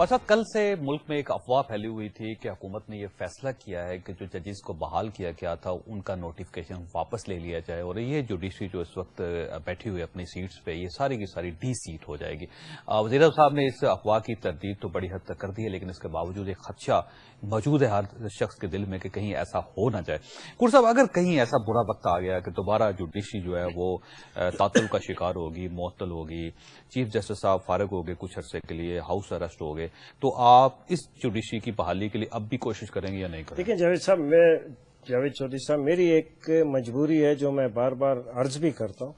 साथ कल से मुल्क में एक अफवाह फैली हुई थी कि हुकूमत ने यह फैसला किया है कि जो जजेस को बहाल किया गया था उनका नोटिफिकेशन वापस ले लिया जाए और ये जुडिशरी जो इस वक्त बैठी हुई अपनी सीट्स पे ये सारी की सारी डी सीट हो जाएगी। वज़ीर साहब ने इस अफवाह की तरदीद तो बड़ी हद तक कर दी है, लेकिन इसके बावजूद एक खदशा मौजूद है हर शख्स के दिल में कि कहीं ऐसा हो ना जाए। कुर साहब, अगर कहीं ऐसा बुरा वक्त आ गया कि दोबारा जुडिशरी जो है वो तातुल का शिकार होगी, मुअत्तल होगी, चीफ जस्टिस साहब फारिग हो गए कुछ अरसे के लिए, हाउस अरेस्ट हो गए, तो आप इस जुडिशरी की बहाली के लिए अब भी कोशिश करेंगे या नहीं करेंगे? देखिए जावेद चौधरी साहब, मेरी एक मजबूरी है जो मैं बार बार अर्ज भी करता हूँ।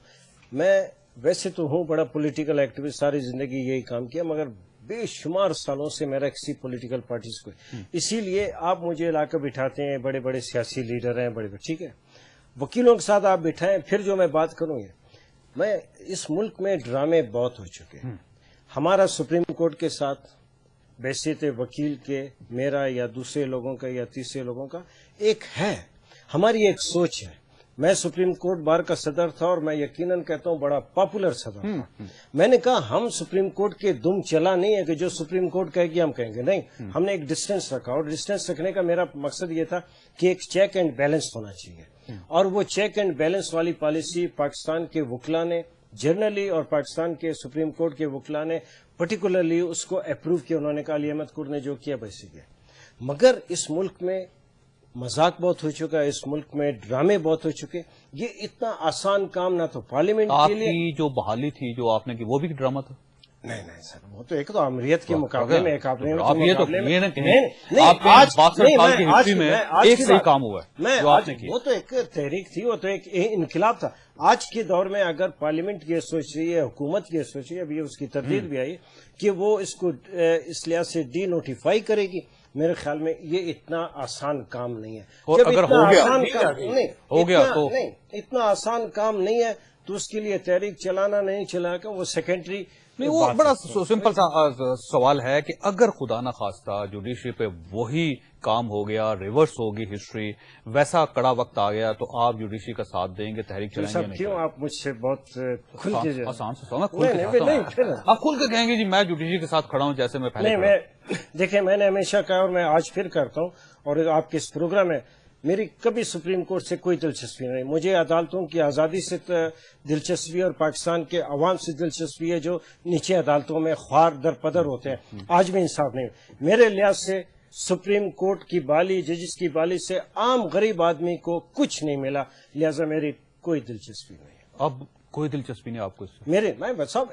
मैं वैसे तो हूँ बड़ा पॉलिटिकल एक्टिविस्ट, सारी जिंदगी यही काम किया, मगर बेशुमार सालों से मेरा किसी पॉलिटिकल पार्टीज को, इसीलिए आप मुझे लाकर बिठाते हैं, बड़े बड़े सियासी लीडर हैं, बड़े ठीक है, वकीलों के साथ आप बिठाएं, फिर जो मैं बात करूंगी, मैं इस मुल्क में ड्रामे बहुत हो चुके हैं। हमारा सुप्रीम कोर्ट के साथ बैसियत वकील के, मेरा या दूसरे लोगों का या तीसरे लोगों का एक है, हमारी एक सोच है। मैं सुप्रीम कोर्ट बार का सदर था और मैं यकीनन कहता हूं बड़ा पॉपुलर सदर था। मैंने कहा हम सुप्रीम कोर्ट के दुम चला नहीं है कि जो सुप्रीम कोर्ट कहेगी हम कहेंगे, नहीं, हमने एक डिस्टेंस रखा और डिस्टेंस रखने का मेरा मकसद ये था कि एक चेक एंड बैलेंस होना चाहिए, और वो चेक एंड बैलेंस वाली पॉलिसी पाकिस्तान के वकला ने जनरली और पाकिस्तान के सुप्रीम कोर्ट के वकला ने पर्टिकुलरली उसको अप्रूव किया। उन्होंने कहा अली अहमद कुर ने जो किया वैसे किया, मगर इस मुल्क में मजाक बहुत हो चुका है, इस मुल्क में ड्रामे बहुत हो चुके। ये इतना आसान काम ना तो पार्लियामेंट के लिए। आपकी जो बहाली थी जो आपने की वो भी ड्रामा था? नहीं सर, वो तो एक तो अमरीत के मुकाबले में एक आपने आप ये तो ये ना कहें आपके 62 साल की हिस्ट्री में एक सही काम हुआ है जो आपने किया। वो तो एक तहरीक थी, वो तो एक इनकलाब था। आज के दौर में अगर पार्लियामेंट ये सोच रही है, हुकूमत ये सोच रही है, अभी उसकी तरदीद भी आई कि वो इसको इस लिहाज से डी नोटिफाई करेगी, मेरे ख्याल में ये इतना आसान काम नहीं है। और अगर हो गया तो नहीं, इतना आसान काम नहीं है, तो उसके लिए तहरीक चलाना नहीं चलाकर वो सेकेंडरी नहीं। वो बड़ा सिंपल सा सवाल है कि अगर खुदा ना खास्ता जुडिशरी पे वही काम हो गया, रिवर्स होगी हिस्ट्री, वैसा कड़ा वक्त आ गया, तो आप जुडिशरी का साथ देंगे, तहरीक चलाएंगे? नहीं। क्यों आप मुझसे बहुत खुल के आसान से आप खुल के कहेंगे जी मैं जुडिशरी के साथ खड़ा हूं जैसे मैं पहले? नहीं, देखिए मैंने हमेशा कहा और मैं आज फिर करता हूं, और आपके इस प्रोग्राम में मेरी कभी सुप्रीम कोर्ट से कोई दिलचस्पी नहीं। मुझे अदालतों की आजादी से दिलचस्पी और पाकिस्तान के अवाम से दिलचस्पी है जो नीचे अदालतों में ख्वार दर पदर होते हैं। आज भी इंसाफ नहीं। मेरे लिहाज से सुप्रीम कोर्ट की बाली, जजेस की बाली से आम गरीब आदमी को कुछ नहीं मिला, लिहाजा मेरी कोई दिलचस्पी नहीं है। अब कोई दिलचस्पी नहीं आपको इससे? मैं बस आप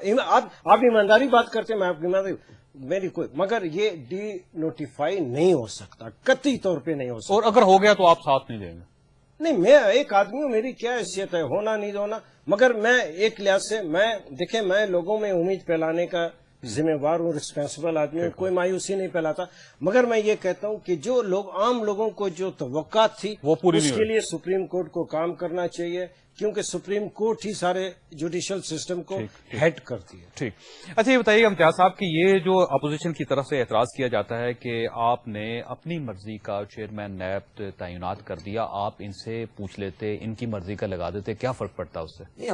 ईमानदारी बात करते हैं, मैं आपकी ईमानदारी, मेरी कोई, मगर ये डी नोटिफाई नहीं हो सकता, कतई तौर पे नहीं हो सकता। और अगर हो गया तो आप साथ नहीं देंगे? नहीं, मैं एक आदमी हूं, मेरी क्या हैसियत है, होना नहीं होना, मगर मैं एक लिहाज से मैं लोगों में उम्मीद फैलाने का जिम्मेवार हूं, रिस्पॉन्सिबल आदमी हूं, कोई मायूसी नहीं फैलाता। मगर मैं ये कहता हूं कि जो लोग आम लोगों को जो तवक्का थी वो पूरी उसके लिए सुप्रीम कोर्ट को काम करना चाहिए, क्योंकि सुप्रीम कोर्ट ही सारे जुडिशियल सिस्टम को हेड करती है। ठीक। अच्छा ये बताइए इम्तियाज साहब कि ये जो अपोजिशन की तरफ से एतराज किया जाता है कि आपने अपनी मर्जी का चेयरमैन नैब तैनात कर दिया, आप इनसे पूछ लेते, इनकी मर्जी का लगा देते, क्या फर्क पड़ता उससे? नहीं,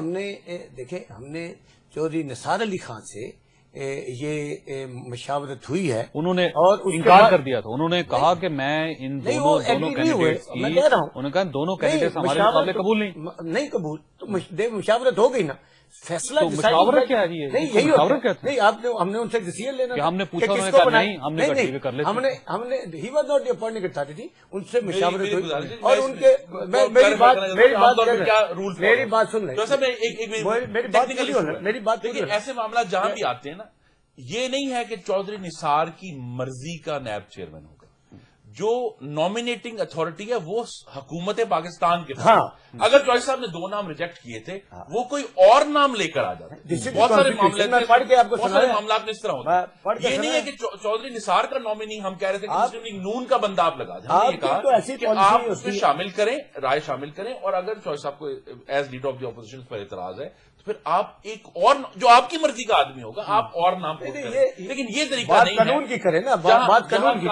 हमने चौधरी निसार अली खान से ये मशावरत हुई है, उन्होंने और इनकार कर दिया था। उन्होंने कहा कि मैं इन दोनों कैंडिडेट्स की, उन्होंने कहा दोनों कैंडिडेट्स हमारे मुकाबले कबूल नहीं कबूल, तो मशावरत हो गई ना, फैसला तो मशावरत क्या है? नहीं, यही मशावरत क्या नहीं, हमने उनसे डिसीजन लेना, हमने पूछा, उन्होंने कहा नहीं, हमने कर लेते, हमने he was not appointed authority, उनसे मशावरत हुई और उनके मेरी बात सुन मेरी बात। देखिए ऐसे मामला जहां भी आते हैं ना, ये नहीं है कि चौधरी निसार की मर्जी का नैब चेयरमैन होगा, जो नॉमिनेटिंग अथॉरिटी है वो हुकूमत पाकिस्तान के पास। अगर चौधरी साहब ने 2 नाम रिजेक्ट किए थे, वो कोई और नाम लेकर आ जाते। बहुत सारे मामला में इस तरह होता है। ये नहीं है कि चौधरी निसार का नॉमिनी हम कह रहे थे कि मुस्लिम लीग नून का बंदा आप लगा दें। हमने ये कहा कि आप उसमें शामिल करें, राय शामिल करें, और अगर चौधरी साहब को as leader of the opposition पर एतराज है तो फिर आप एक और जो आपकी मर्जी का आदमी होगा आप और नाम करें। लेकिन ये तरीका नहीं है। कानून की करें ना, बात कानून की।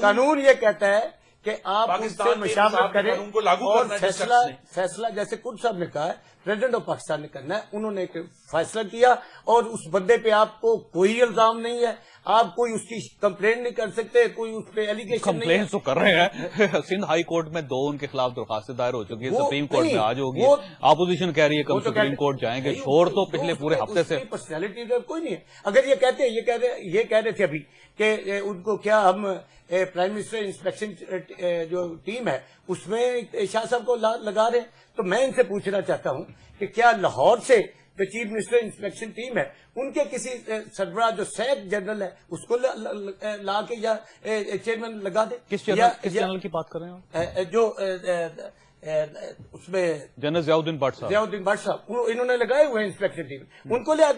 कानून ये कहता है कि आप उससे मशावरत करें उनको लागू और फैसला जैसे कुर्द साहब ने कहा है प्रेसिडेंट ऑफ पाकिस्तान ने करना है, उन्होंने एक फैसला किया اور اس بندے پہ آپ کو کوئی الزام نہیں ہے, آپ کوئی اس کی کمپلین نہیں کر سکتے, کوئی اس پہ ایلیگیشن نہیں ہے. کمپلین تو کر رہے ہیں. سندھ ہائی کورٹ میں 2 ان کے خلاف درخواستیں دائر ہو چکی ہے, سپریم کورٹ میں آج ہوگی, اپوزیشن کہہ رہی ہے کب سپریم کورٹ جائیں گے. شور تو پچھلے پورے ہفتے سے پرسنالٹی کوئی نہیں ہے. اگر یہ کہتے ہیں, یہ کہہ رہے تھے ابھی کہ ان کو کیا ہم پرائم منسٹر انسپیکشن جو ٹیم ہے اس میں شاہ صاحب کو لگا رہے ہیں, تو میں ان سے پوچھنا چاہتا ہوں کہ کیا لاہور سے جو چیف منسٹر انسپیکشن ٹیم ہے ان کے کسی سربراہ جو سیک جنرل ہے اس کو لا کے یا چیئرمین لگا دے. کس چینل کی بات کر رہے ہیں جو اس میں جنرل ضیاء الدین بٹ صاحب انہوں نے لگائے ہوئے انسپیکشن ٹیم, ان کو لا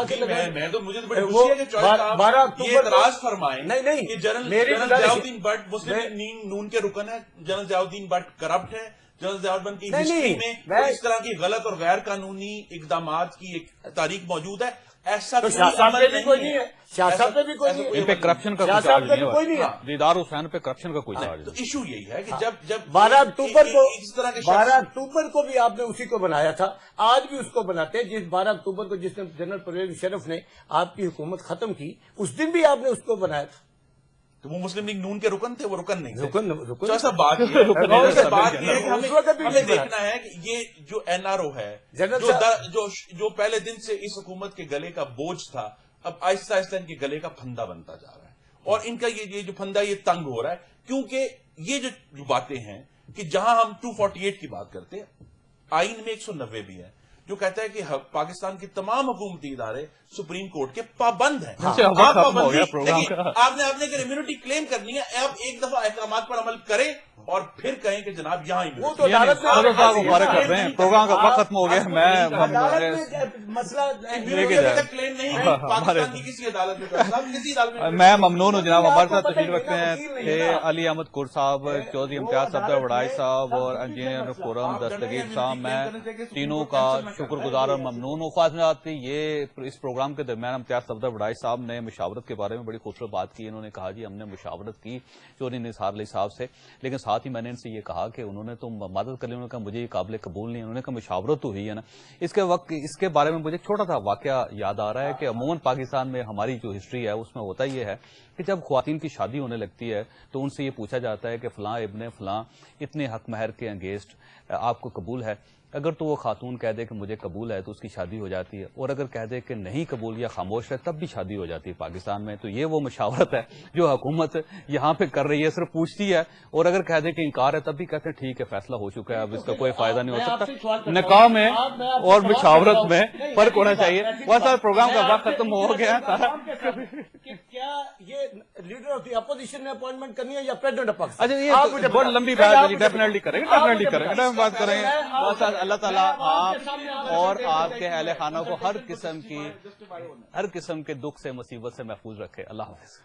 کے لگائے. میں تو مجھے بڑی خوشی ہے کہ چوائس صاحب 12 اکتوبر یہ اعتراض فرمائیں نہیں کہ general Zia Uddin but Muslim نون کے رکن ہے, general Zia Uddin but corrupt ہے, جنرل ضیاء الدین کی ہسٹری میں اس طرح کی غلط اور غیر قانونی اقدامات کی ایک تاریخ موجود ہے. ایسا شاہ صاحب پہ بھی کوئی نہیں ہے, شاہ صاحب پہ بھی کوئی نہیں ہے, ان پہ کرپشن کا کوئی نہیں ہے, دیدار حسین پہ کرپشن کا کوئی چارج تو ایشو یہی ہے کہ جب 12 اکتوبر کو اس طرح کے 12 اکتوبر کو بھی آپ نے اسی کو بنایا تھا, آج بھی اس کو بناتے ہیں. جس 12 اکتوبر کو جس نے جنرل پرویز مشرف نے آپ کی حکومت ختم کی, اس دن بھی آپ نے اس کو بنایا تھا. تو وہ مسلم لیگ نون کے رکن تھے, وہ رکن نہیں تھے. رکن ایسا بات یہ ہے کہ ہمیں دیکھنا ہے کہ یہ جو این آر او ہے جو پہلے دن سے اس حکومت کے گلے کا بوجھ تھا, اب آہستہ آہستہ ان کے گلے کا پھندا بنتا جا رہا ہے, اور ان کا یہ جو پھندا یہ تنگ ہو رہا ہے, کیونکہ یہ جو باتیں ہیں کہ جہاں ہم 248 کی بات کرتے ہیں, آئین میں 190 بھی ہے جو کہتا ہے کہ پاکستان کے تمام حکومتی ادارے سپریم کورٹ کے پابند ہیں. آپ نے اگر امیونٹی کلیم کرنی ہے, آپ ایک دفعہ احکامات پر عمل کریں اور پھر کہیں کہ جناب یہاں پروگرام کا وقت ختم ہو گیا. میں ممنون ہوں جناب. ہمارے ساتھ تشریف رکھتے ہیں علی احمد کور صاحب, چودھری امتیاز صفدر وڈائی صاحب اور انجینئر خرم دستگیر صاحب. میں تینوں کا شکر گزار اور ممنون ہوں. خواہش میں آتی یہ اس پروگرام کے درمیان امتیاز صفدر وڈائی صاحب نے مشاورت کے بارے میں بڑی خوبصورت بات کی. انہوں نے کہا جی ہم نے مشاورت کی چودھری نثار علی صاحب سے, لیکن ساتھ ہی میں نے ان سے یہ کہا کہ انہوں نے تو مدد کر لی. انہوں نے کہا مجھے یہ قابل قبول نہیں. انہوں نے کہا مشاورت تو ہوئی ہے نا. اس کے بارے میں مجھے ایک چھوٹا سا واقعہ یاد آ رہا ہے کہ عموماً پاکستان میں ہماری جو ہسٹری ہے اس میں ہوتا یہ ہے کہ جب خواتین کی شادی ہونے لگتی ہے تو ان سے یہ پوچھا جاتا ہے کہ فلاں ابن فلاں اتنے حق مہر کے انگیسٹ آپ کو قبول ہے. اگر تو وہ خاتون کہہ دے کہ مجھے قبول ہے تو اس کی شادی ہو جاتی ہے, اور اگر کہہ دے کہ نہیں قبول یا خاموش ہے تب بھی شادی ہو جاتی ہے پاکستان میں. تو یہ وہ مشاورت ہے جو حکومت یہاں پہ کر رہی ہے, صرف پوچھتی ہے, اور اگر کہہ دے کہ انکار ہے تب بھی کہتے ہیں ٹھیک ہے فیصلہ ہو چکا ہے, اب اس کا کوئی فائدہ نہیں ہو سکتا. نکاح میں اور مشاورت میں فرق ہونا چاہیے. بہت سارا پروگرام کا وقت ختم ہو گیا. کیا یہ لیڈر آف دی اپوزیشن نے اپوائنٹمنٹ کرنی ہے یا پریزیڈنٹ آف پاکستان؟ اچھا یہ بہت لمبی بات ہے, ڈیفینیٹلی کریں گے, بات کریں گے. اللہ تعالیٰ آپ اور آپ کے اہل خانہ کو ہر قسم کے دکھ سے مصیبت سے محفوظ رکھے. اللہ حافظ.